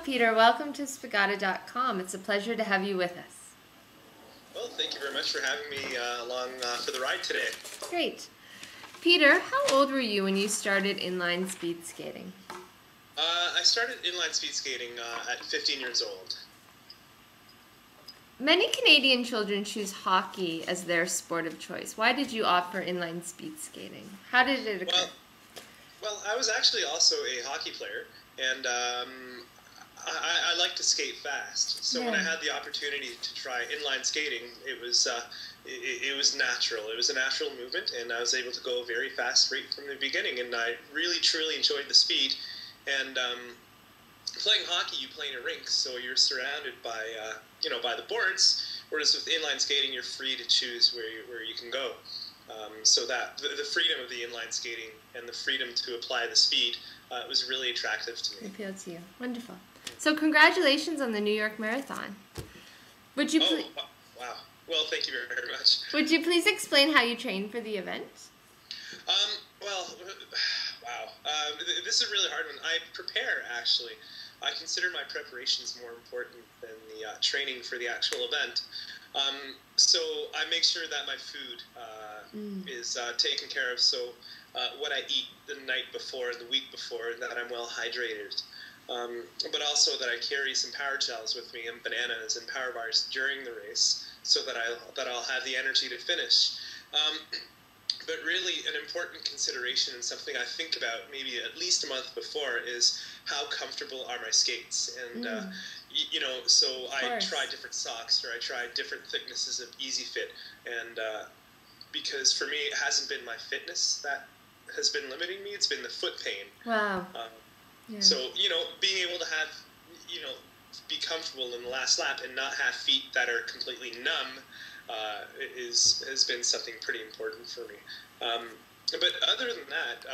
Peter. Welcome to Spagata.com. It's a pleasure to have you with us. Well, thank you very much for having me along for the ride today. Great. Peter, how old were you when you started inline speed skating? I started inline speed skating at 15 years old. Many Canadian children choose hockey as their sport of choice. Why did you opt for inline speed skating? How did it occur? Well, I was actually also a hockey player, and I like to skate fast. So when I had the opportunity to try inline skating, it was natural. It was a natural movement, and I was able to go very fast right from the beginning. And I really, truly enjoyed the speed. And playing hockey, you play in a rink, so you're surrounded by by the boards. Whereas with inline skating, you're free to choose where you can go. So that the freedom of the inline skating and the freedom to apply the speed was really attractive to me. Appealed to you. Wonderful. So congratulations on the New York Marathon. Would you wow. Well, thank you very much. Would you please explain how you trained for the event? This is a really hard one. I prepare, actually. I consider my preparations more important than the training for the actual event. So I make sure that my food is taken care of. So what I eat the night before and the week before, that I'm well hydrated. But also that I carry some power gels with me and bananas and power bars during the race, so that I'll have the energy to finish. But really, an important consideration and something I think about maybe at least a month before is how comfortable are my skates. And, so I try different socks, or I try different thicknesses of Easy Fit. And because for me, it hasn't been my fitness that has been limiting me. It's been the foot pain. Wow. So, being able to have, be comfortable in the last lap and not have feet that are completely numb has been something pretty important for me. But other than that,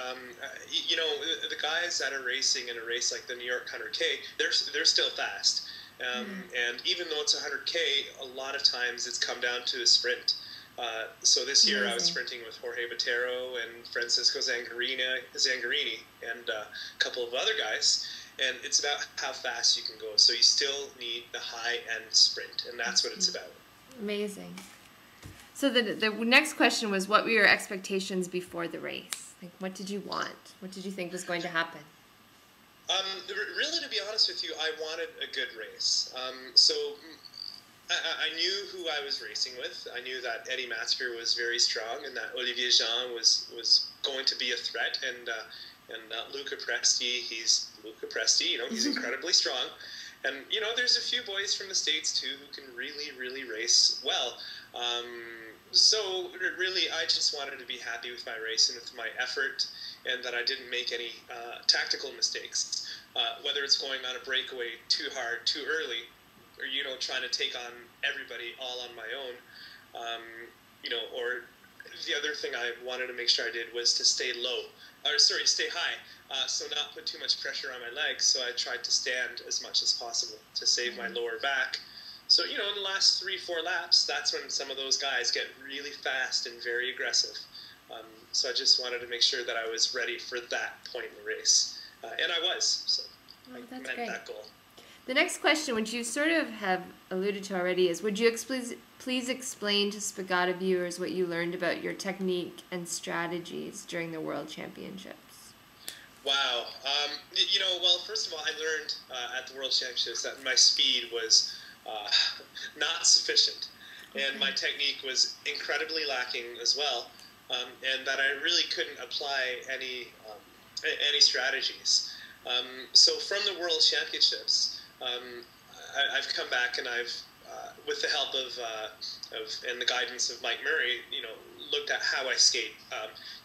the guys that are racing in a race like the New York 100K, they're still fast. And even though it's 100K, a lot of times it's come down to a sprint. So this year I was sprinting with Jorge Botero and Francisco Zangarini and a couple of other guys. And it's about how fast you can go. So you still need the high-end sprint, and that's what it's about. Amazing. So the next question was, what were your expectations before the race? Like, what did you want? What did you think was going to happen? Really, to be honest with you, I wanted a good race. So I knew who I was racing with. I knew that Eddie Matsker was very strong, and that Olivier Jean was going to be a threat. And Luca Presti, he's Luca Presti. He's incredibly strong. And there's a few boys from the States too who can really, really race well. So really, I just wanted to be happy with my race and with my effort, and that I didn't make any tactical mistakes. Whether it's going on a breakaway too hard, too early, or trying to take on everybody all on my own. Or the other thing I wanted to make sure I did was to stay high. So not put too much pressure on my legs. So I tried to stand as much as possible to save my lower back. So, in the last 3-4 laps, that's when some of those guys get really fast and very aggressive. So I just wanted to make sure that I was ready for that point in the race. And I was. So I met that goal. The next question, which you sort of have alluded to already, is would you please explain to Spagata viewers what you learned about your technique and strategies during the World Championships? Wow. Well, first of all, I learned at the World Championships that my speed was not sufficient, and my technique was incredibly lacking as well, and that I really couldn't apply any strategies. So from the World Championships, I've come back and I've, with the help of and the guidance of Mike Murray, looked at how I skate.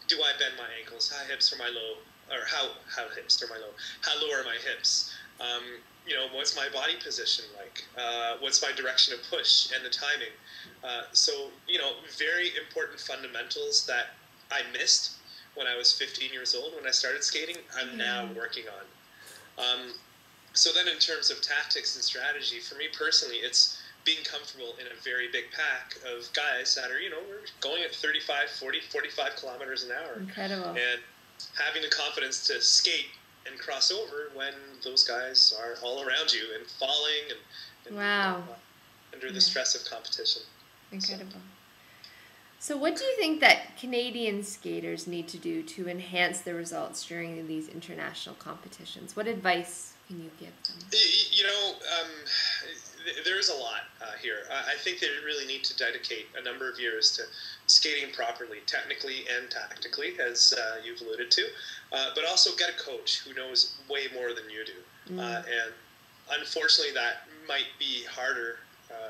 Do I bend my ankles? How hips are my low? Or how hips are my low? How low are my hips? What's my body position like? What's my direction of push and the timing? So, very important fundamentals that I missed when I was 15 years old when I started skating, I'm now working on. So then in terms of tactics and strategy, for me personally, it's being comfortable in a very big pack of guys that are, we're going at 35, 40, 45 kilometers an hour. Incredible. And having the confidence to skate and cross over when those guys are all around you and falling and Wow. under the stress of competition. Incredible. So what do you think that Canadian skaters need to do to enhance their results during these international competitions? What advice can you give them? You know, there's a lot here. I think they really need to dedicate a number of years to skating properly, technically and tactically, as you've alluded to, but also get a coach who knows way more than you do. And unfortunately, that might be harder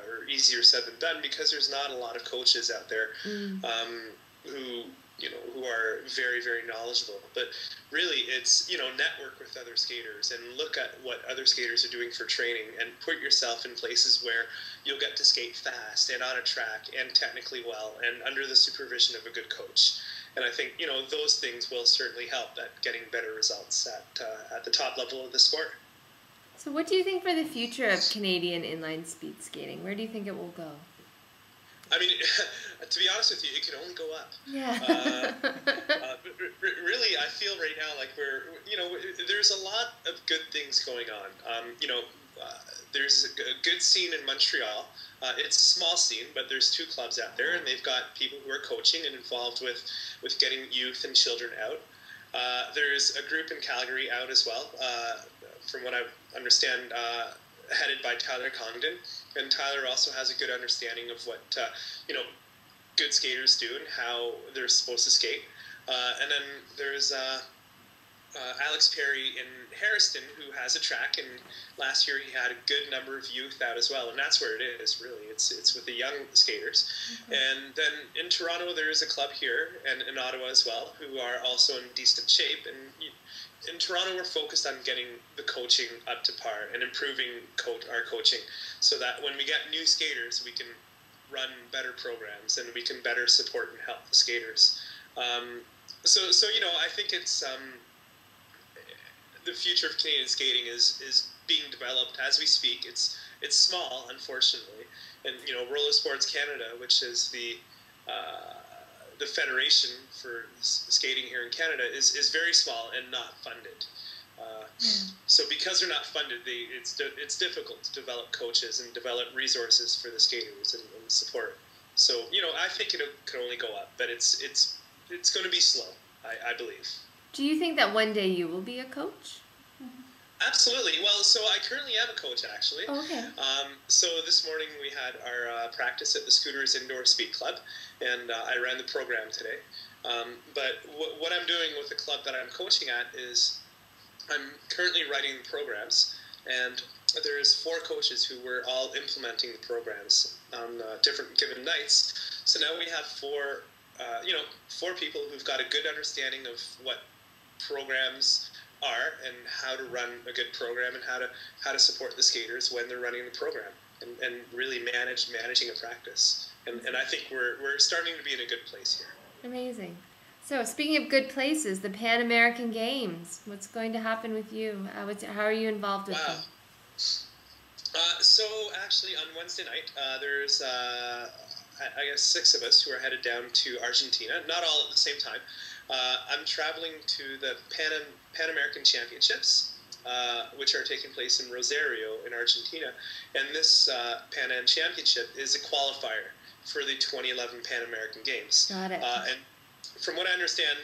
or easier said than done because there's not a lot of coaches out there who are very, very knowledgeable. But really, it's, network with other skaters and look at what other skaters are doing for training and put yourself in places where you'll get to skate fast and on a track and technically well and under the supervision of a good coach. And I think, those things will certainly help at getting better results at the top level of the sport. So what do you think for the future of Canadian inline speed skating? Where do you think it will go? I mean, to be honest with you, it can only go up. Yeah. But really, I feel right now like there's a lot of good things going on. There's a good scene in Montreal. It's a small scene, but there's 2 clubs out there, and they've got people who are coaching and involved with getting youth and children out. There's a group in Calgary out as well, from what I understand, headed by Tyler Congdon. And Tyler also has a good understanding of what, good skaters do and how they're supposed to skate. And then there's Alex Perry in Harriston, who has a track, and last year he had a good number of youth out as well, and that's where it is, really. It's with the young skaters. And then in Toronto, there is a club here, and in Ottawa as well, who are also in decent shape. And in Toronto, we're focused on getting the coaching up to par and improving our coaching so that when we get new skaters, we can run better programs and we can better support and help the skaters. So I think it's the future of Canadian skating is being developed as we speak. It's small, unfortunately, and Roller Sports Canada, which is the federation for skating here in Canada, is very small and not funded. So because they're not funded, it's difficult to develop coaches and develop resources for the skaters and support. So I think it could only go up, but it's going to be slow, I believe. Do you think that one day you will be a coach? Absolutely. Well, so I currently am a coach, actually. Oh, okay. So this morning we had our practice at the Scooters Indoor Speed Club, and I ran the program today. But what I'm doing with the club that I'm coaching at is I'm currently writing the programs, and there's 4 coaches who were all implementing the programs on different given nights. So now we have 4 people who've got a good understanding of what programs are and how to run a good program and how to support the skaters when they're running the program and really managing a practice. And I think we're starting to be in a good place here. Amazing. So speaking of good places, the Pan American Games, what's going to happen with you? How are you involved with them? So actually on Wednesday night, there's I guess 6 of us who are headed down to Argentina, not all at the same time. I'm traveling to the Pan American Championships, which are taking place in Rosario in Argentina. And this Pan Am Championship is a qualifier for the 2011 Pan American Games. Got it. And from what I understand,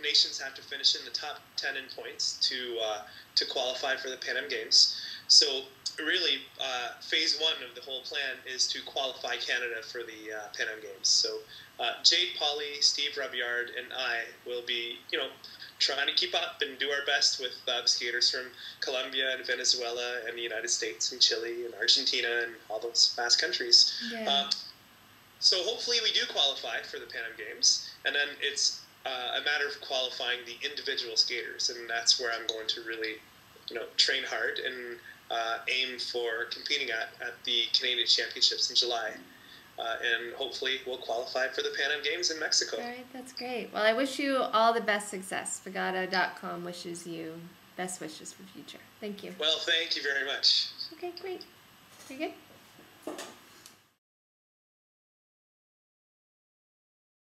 nations have to finish in the top 10 in points to qualify for the Pan Am Games. So really, phase 1 of the whole plan is to qualify Canada for the Pan Am Games. So Jade Pauley, Steve Rubyard, and I will be, trying to keep up and do our best with skaters from Colombia and Venezuela and the United States and Chile and Argentina and all those vast countries. Yeah. So hopefully we do qualify for the Pan Am Games, and then it's a matter of qualifying the individual skaters, and that's where I'm going to really, train hard and aim for competing at the Canadian Championships in July. And hopefully we'll qualify for the Pan Am Games in Mexico. All right, that's great. Well, I wish you all the best success. Spagotto.com wishes you best wishes for the future. Thank you. Well, thank you very much. Okay, great. Very good.